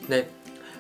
네,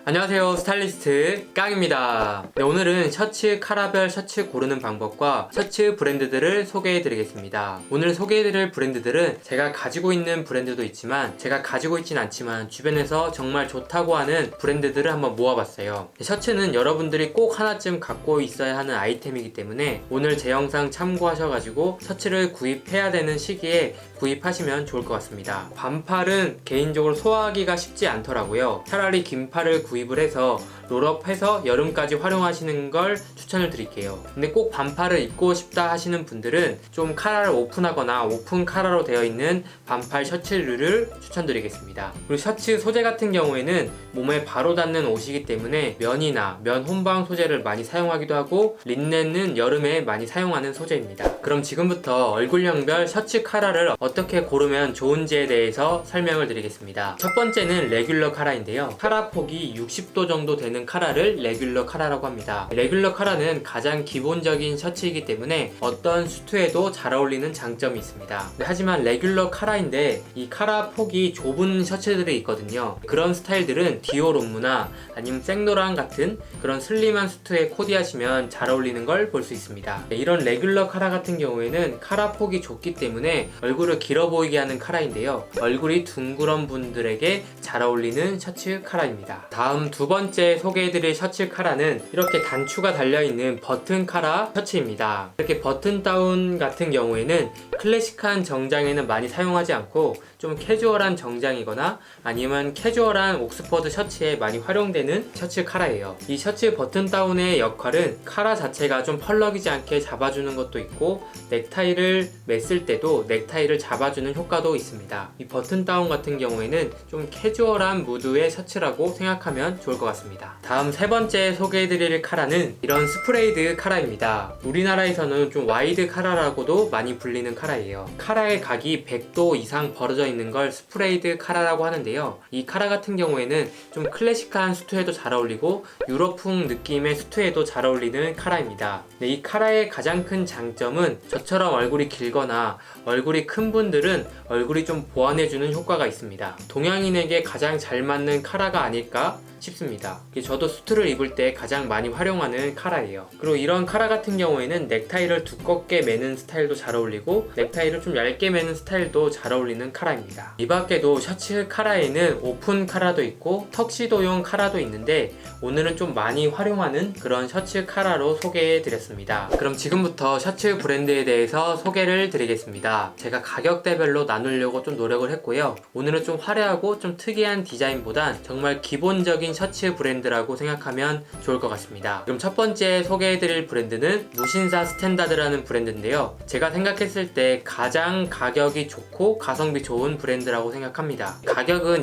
안녕하세요. 스타일리스트 깡입니다. 네, 오늘은 셔츠 카라별 셔츠 고르는 방법과 셔츠 브랜드들을 소개해 드리겠습니다. 오늘 소개해 드릴 브랜드들은 제가 가지고 있는 브랜드도 있지만 제가 가지고 있진 않지만 주변에서 정말 좋다고 하는 브랜드들을 한번 모아봤어요. 셔츠는 여러분들이 꼭 하나쯤 갖고 있어야 하는 아이템이기 때문에 오늘 제 영상 참고하셔가지고 셔츠를 구입해야 되는 시기에 구입하시면 좋을 것 같습니다. 반팔은 개인적으로 소화하기가 쉽지 않더라고요. 차라리 긴팔을 구입을 해서 롤업해서 여름까지 활용하시는 걸 추천을 드릴게요. 근데 꼭 반팔을 입고 싶다 하시는 분들은 좀 카라를 오픈하거나 오픈 카라로 되어 있는 반팔 셔츠류를 추천드리겠습니다. 그리고 셔츠 소재 같은 경우에는 몸에 바로 닿는 옷이기 때문에 면이나 면 혼방 소재를 많이 사용하기도 하고 린넨은 여름에 많이 사용하는 소재입니다. 그럼 지금부터 얼굴형별 셔츠 카라를 어떻게 고르면 좋은지에 대해서 설명을 드리겠습니다. 첫 번째는 레귤러 카라인데요. 카라 폭이 60도 정도 되는 카라를 레귤러 카라라고 합니다. 레귤러 카라는 가장 기본적인 셔츠이기 때문에 어떤 수트에도 잘 어울리는 장점이 있습니다. 하지만 레귤러 카라인데 이 카라 폭이 좁은 셔츠들이 있거든요. 그런 스타일들은 디올 롬무나 아니면 생로랑 같은 그런 슬림한 수트에 코디하시면 잘 어울리는 걸 볼 수 있습니다. 이런 레귤러 카라 같은 경우에는 카라 폭이 좁기 때문에 얼굴을 길어 보이게 하는 카라인데요. 얼굴이 둥그런 분들에게 잘 어울리는 셔츠 카라입니다. 다음 두 번째 소개해드릴 셔츠 카라는 이렇게 단추가 달려있는 버튼 카라 셔츠입니다. 이렇게 버튼 다운 같은 경우에는 클래식한 정장에는 많이 사용하지 않고 좀 캐주얼한 정장이거나 아니면 캐주얼한 옥스퍼드 셔츠에 많이 활용되는 셔츠 카라예요. 이 셔츠 버튼 다운의 역할은 카라 자체가 좀 펄럭이지 않게 잡아주는 것도 있고 넥타이를 맸을 때도 넥타이를 잡아주는 효과도 있습니다. 이 버튼 다운 같은 경우에는 좀 캐주얼한 무드의 셔츠라고 생각하면 좋을 것 같습니다. 다음 세 번째 소개해드릴 카라는 이런 스프레이드 카라입니다. 우리나라에서는 좀 와이드 카라라고도 많이 불리는 카라예요. 카라의 각이 100도 이상 벌어져 있는 걸 스프레이드 카라라고 하는데요. 이 카라 같은 경우에는 좀 클래식한 수트에도 잘 어울리고 유럽풍 느낌의 수트에도 잘 어울리는 카라입니다. 네, 이 카라의 가장 큰 장점은 저처럼 얼굴이 길거나 얼굴이 큰 분들은 얼굴이 좀 보완해주는 효과가 있습니다. 동양인에게 가장 잘 맞는 카라가 아닐까 싶습니다. 저도 수트를 입을 때 가장 많이 활용하는 카라예요. 그리고 이런 카라 같은 경우에는 넥타이를 두껍게 매는 스타일도 잘 어울리고 넥타이를 좀 얇게 매는 스타일도 잘 어울리는 카라입니다. 이 밖에도 셔츠 카라에는 오픈 카라도 있고 턱시도용 카라도 있는데 오늘은 좀 많이 활용하는 그런 셔츠 카라로 소개해 드렸습니다. 그럼 지금부터 셔츠 브랜드에 대해서 소개를 드리겠습니다. 제가 가격대별로 나누려고 좀 노력을 했고요. 오늘은 좀 화려하고 좀 특이한 디자인보단 정말 기본적인 셔츠 브랜드라고 생각하면 좋을 것 같습니다. 그럼 첫 번째 소개해드릴 브랜드는 무신사 스탠다드라는 브랜드인데요. 제가 생각했을 때 가장 가격이 좋고 가성비 좋은 브랜드라고 생각합니다. 가격은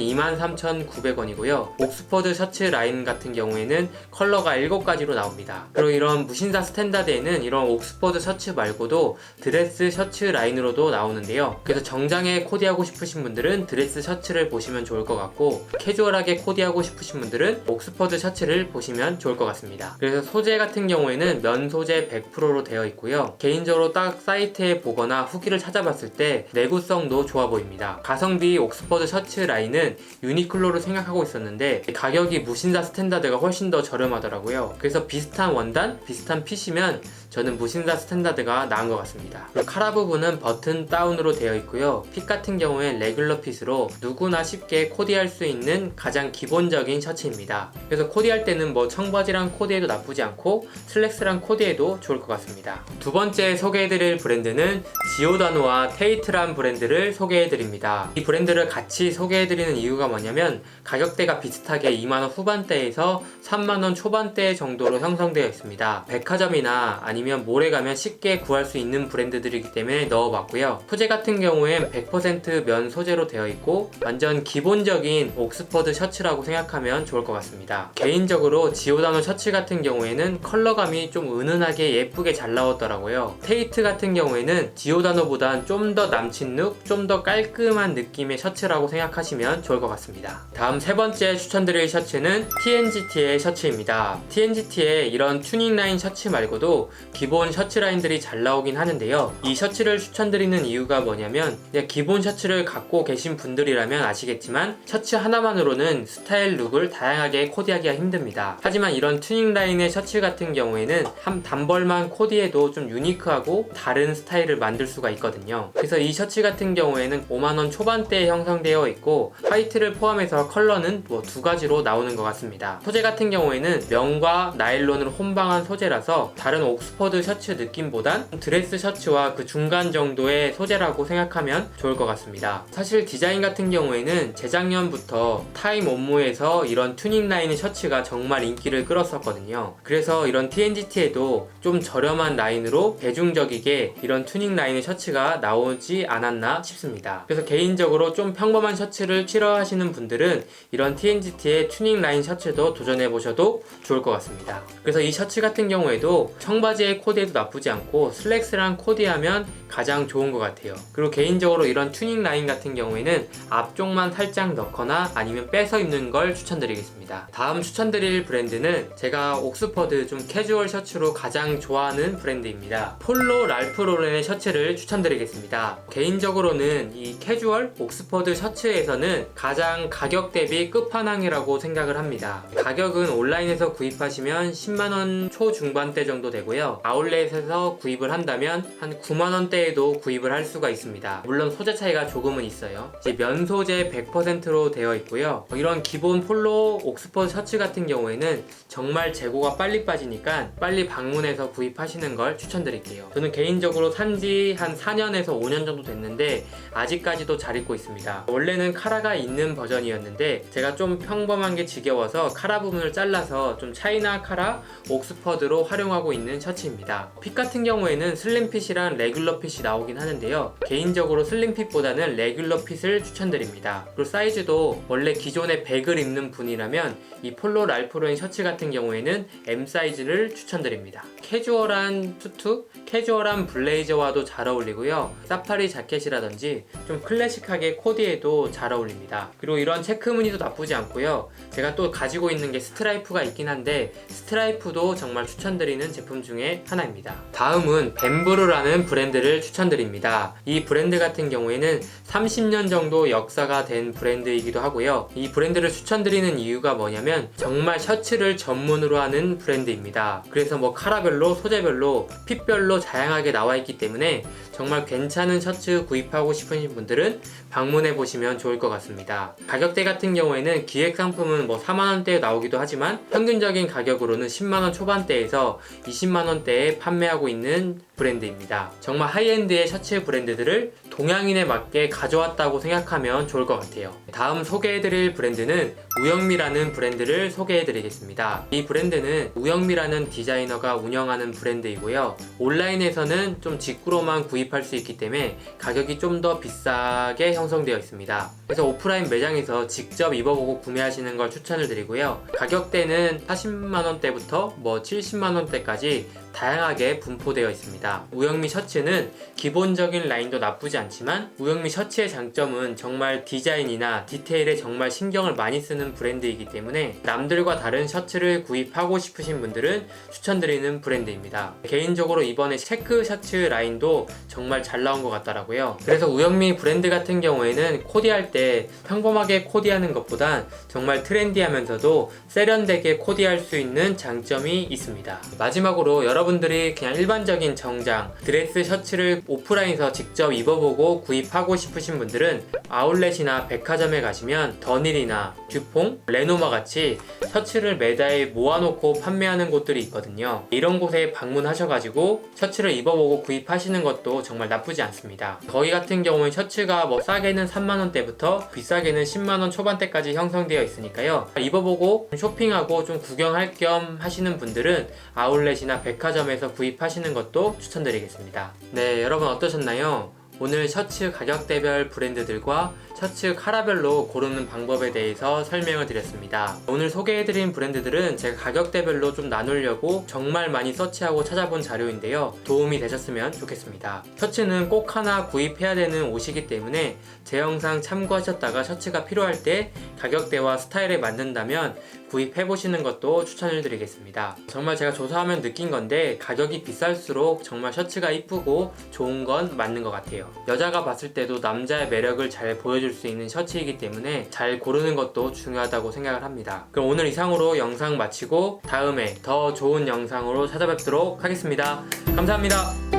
23,900원이고요. 옥스퍼드 셔츠 라인 같은 경우에는 컬러가 7가지로 나옵니다. 그리고 이런 무신사 스탠다드에는 이런 옥스퍼드 셔츠 말고도 드레스 셔츠 라인으로도 나오는데요. 그래서 정장에 코디하고 싶으신 분들은 드레스 셔츠를 보시면 좋을 것 같고 캐주얼하게 코디하고 싶으신 분들은 옥스퍼드 셔츠를 보시면 좋을 것 같습니다. 그래서 소재 같은 경우에는 면 소재 100%로 되어 있고요. 개인적으로 딱 사이트에 보거나 후기를 찾아봤을 때 내구성도 좋아 보입니다. 가성비 옥스퍼드 셔츠 라인은 유니클로를 생각하고 있었는데 가격이 무신사 스탠다드가 훨씬 더 저렴하더라고요. 그래서 비슷한 원단, 비슷한 핏이면 저는 무신사 스탠다드가 나은 것 같습니다. 그리고 카라 부분은 버튼 다운으로 되어 있고요. 핏 같은 경우엔 레귤러 핏으로 누구나 쉽게 코디할 수 있는 가장 기본적인 셔츠입니다. 그래서 코디할 때는 뭐 청바지랑 코디해도 나쁘지 않고 슬랙스랑 코디해도 좋을 것 같습니다. 두 번째 소개해드릴 브랜드는 지오다노와 테이트란 브랜드를 소개해드립니다. 이 브랜드를 같이 소개해드리는 이유가 뭐냐면 가격대가 비슷하게 2만원 후반대에서 3만원 초반대 정도로 형성되어 있습니다. 백화점이나 아니면 몰에 가면 쉽게 구할 수 있는 브랜드들이기 때문에 넣어봤고요. 소재 같은 경우엔 100% 면 소재로 되어 있고 완전 기본적인 옥스퍼드 셔츠라고 생각하면 좋을 것 같습니다. 개인적으로 지오다노 셔츠 같은 경우에는 컬러감이 좀 은은하게 예쁘게 잘 나왔더라고요. 테이트 같은 경우에는 지오다노보단 좀 더 남친 룩, 좀 더 깔끔한 느낌의 셔츠라고 생각하시면 좋을 것 같습니다. 다음 세 번째 추천드릴 셔츠는 TNGT의 셔츠입니다. TNGT의 이런 튜닝 라인 셔츠 말고도 기본 셔츠 라인들이 잘 나오긴 하는데요. 이 셔츠를 추천드리는 이유가 뭐냐면 그냥 기본 셔츠를 갖고 계신 분들이라면 아시겠지만 셔츠 하나만으로는 스타일 룩을 다양하게 코디하기가 힘듭니다. 하지만 이런 튜닝 라인의 셔츠 같은 경우에는 한 단벌만 코디해도 좀 유니크하고 다른 스타일을 만들 수가 있거든요. 그래서 이 셔츠 같은 경우에는 5만원 초반대에 형성되어 있고 화이트를 포함해서 컬러는 뭐 두 가지로 나오는 것 같습니다. 소재 같은 경우에는 면과 나일론으로 혼방한 소재라서 다른 옥스퍼드 셔츠 느낌보단 드레스 셔츠와 그 중간 정도의 소재라고 생각하면 좋을 것 같습니다. 사실 디자인 같은 경우에는 재작년부터 타임 옴무에서 이런 튜닝 라인의 셔츠가 정말 인기를 끌었었거든요. 그래서 이런 TNGT에도 좀 저렴한 라인으로 대중적이게 이런 튜닝 라인의 셔츠가 나오지 않았나 싶습니다. 그래서 개인적으로 좀 평범한 셔츠를 싫어하시는 분들은 이런 TNGT의 튜닝 라인 셔츠도 도전해보셔도 좋을 것 같습니다. 그래서 이 셔츠 같은 경우에도 청바지에 코디해도 나쁘지 않고 슬랙스랑 코디하면 가장 좋은 것 같아요. 그리고 개인적으로 이런 튜닝 라인 같은 경우에는 앞쪽만 살짝 넣거나 아니면 빼서 입는 걸 추천드리겠습니다. 다음 추천드릴 브랜드는 제가 옥스퍼드 좀 캐주얼 셔츠로 가장 좋아하는 브랜드입니다. 폴로 랄프 로렌의 셔츠를 추천드리겠습니다. 개인적으로는 이 캐주얼 옥스퍼드 셔츠에서는 가장 가격 대비 끝판왕이라고 생각을 합니다. 가격은 온라인에서 구입하시면 10만원 초중반대 정도 되고요. 아울렛에서 구입을 한다면 한 9만원대에도 구입을 할 수가 있습니다. 물론 소재 차이가 조금은 있어요. 이제 면 소재 100%로 되어 있고요. 이런 기본 폴로 옥스퍼드 셔츠 같은 경우에는 정말 재고가 빨리 빠지니까 빨리 방문해서 구입하시는 걸 추천드릴게요. 저는 개인적으로 산지 한 4년에서 5년 정도 됐는데 아직까지도 잘 입고 있습니다. 원래는 카라가 있는 버전이었는데 제가 좀 평범한 게 지겨워서 카라 부분을 잘라서 좀 차이나 카라 옥스퍼드로 활용하고 있는 셔츠입니다. 핏 같은 경우에는 슬림핏이랑 레귤러 핏이 나오긴 하는데요. 개인적으로 슬림핏보다는 레귤러 핏을 추천드립니다. 그리고 사이즈도 원래 기존에 100을 입는 분이라면 이 폴로 랄프 로렌 셔츠 같은 경우에는 M 사이즈를 추천드립니다. 캐주얼한 수트, 캐주얼한 블레이저와도 잘 어울리고요. 사파리 자켓이라든지 좀 클래식하게 코디해도 잘 어울립니다. 그리고 이런 체크 무늬도 나쁘지 않고요. 제가 또 가지고 있는 게 스트라이프가 있긴 한데 스트라이프도 정말 추천드리는 제품 중에 하나입니다. 다음은 벤브루라는 브랜드를 추천드립니다. 이 브랜드 같은 경우에는 30년 정도 역사가 된 브랜드이기도 하고요. 이 브랜드를 추천드리는 이유가 뭐냐면 정말 셔츠를 전문으로 하는 브랜드입니다. 그래서 뭐 카라별로, 소재별로, 핏별로 다양하게 나와 있기 때문에 정말 괜찮은 셔츠 구입하고 싶으신 분들은 방문해 보시면 좋을 것 같습니다. 가격대 같은 경우에는 기획 상품은 뭐 4만원대에 나오기도 하지만 평균적인 가격으로는 10만원 초반대에서 20만원대에 판매하고 있는 브랜드입니다. 정말 하이엔드의 셔츠 브랜드들을 동양인에 맞게 가져왔다고 생각하면 좋을 것 같아요. 다음 소개해드릴 브랜드는 우영미라는 브랜드를 소개해드리겠습니다. 이 브랜드는 우영미라는 디자이너가 운영하는 브랜드이고요. 온라인에서는 좀 직구로만 구입할 수 있기 때문에 가격이 좀 더 비싸게 형성되어 있습니다. 그래서 오프라인 매장에서 직접 입어보고 구매하시는 걸 추천을 드리고요. 가격대는 40만원대부터 뭐 70만원대까지 다양하게 분포되어 있습니다. 우영미 셔츠는 기본적인 라인도 나쁘지 않지만 우영미 셔츠의 장점은 정말 디자인이나 디테일에 정말 신경을 많이 쓰는 브랜드이기 때문에 남들과 다른 셔츠를 구입하고 싶으신 분들은 추천드리는 브랜드입니다. 개인적으로 이번에 체크 셔츠 라인도 정말 잘 나온 것 같더라고요. 그래서 우영미 브랜드 같은 경우에는 코디할 때 평범하게 코디하는 것보단 정말 트렌디하면서도 세련되게 코디할 수 있는 장점이 있습니다. 마지막으로 여러분들이 그냥 일반적인 정장, 드레스 셔츠를 오프라인에서 직접 입어보고 구입하고 싶으신 분들은 아울렛이나 백화점에 가시면 더닐이나 듀퐁, 레노마 같이 셔츠를 매달 모아놓고 판매하는 곳들이 있거든요. 이런 곳에 방문하셔가지고 셔츠를 입어보고 구입하시는 것도 정말 나쁘지 않습니다. 저희 같은 경우는 셔츠가 뭐 싸게는 3만원대부터 비싸게는 10만원 초반대까지 형성되어 있으니까요. 입어보고 쇼핑하고 좀 구경할 겸 하시는 분들은 아울렛이나 백화점에서 구입하시는 것도 추천드리겠습니다. 네, 여러분 어떠셨나요? 오늘 셔츠 가격대별 브랜드들과 셔츠 카라별로 고르는 방법에 대해서 설명을 드렸습니다. 오늘 소개해드린 브랜드들은 제가 가격대별로 좀 나누려고 정말 많이 서치하고 찾아본 자료인데요. 도움이 되셨으면 좋겠습니다. 셔츠는 꼭 하나 구입해야 되는 옷이기 때문에 제 영상 참고하셨다가 셔츠가 필요할 때 가격대와 스타일에 맞는다면 구입해보시는 것도 추천을 드리겠습니다. 정말 제가 조사하면 느낀 건데 가격이 비쌀수록 정말 셔츠가 이쁘고 좋은 건 맞는 것 같아요. 여자가 봤을 때도 남자의 매력을 잘 보여줄 수 있는 셔츠이기 때문에 잘 고르는 것도 중요하다고 생각을 합니다. 그럼 오늘 이상으로 영상 마치고 다음에 더 좋은 영상으로 찾아뵙도록 하겠습니다. 감사합니다.